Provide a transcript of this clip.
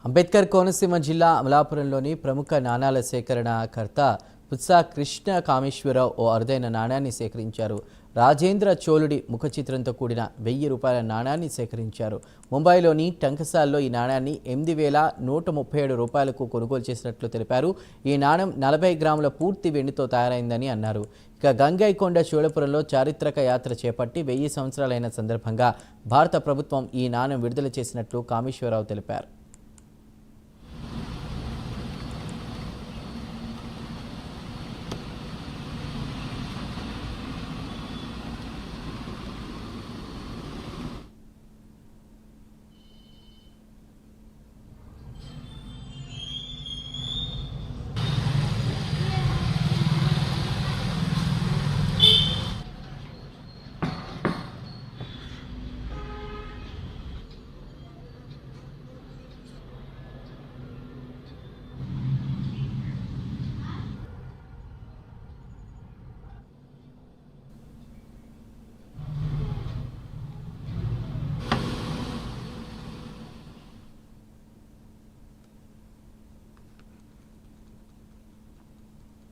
అంబేద్కర్ కోనసీమ జిల్లా అమలాపురంలోని ప్రముఖ నాణాల సేకరణకర్త పుత్స కృష్ణ కామేశ్వరరావు ఓ అరుదైన నాణ్యాన్ని సేకరించారు. రాజేంద్ర చోళుడి ముఖ చిత్రంతో కూడిన 1000 రూపాయల నాణ్యాన్ని సేకరించారు. ముంబైలోని టంకసాల్లో ఈ నాణ్యాన్ని 8137 రూపాయలకు కొనుగోలు చేసినట్లు తెలిపారు. ఈ నాణ్యం 40 గ్రాముల పూర్తి వెండితో తయారైందని అన్నారు. ఇక గంగైకొండ చోళపురంలో చారిత్రక యాత్ర చేపట్టి 1000 సంవత్సరాలైన సందర్భంగా భారత ప్రభుత్వం ఈ నాణ్యం విడుదల చేసినట్లు కామేశ్వరరావు తెలిపారు.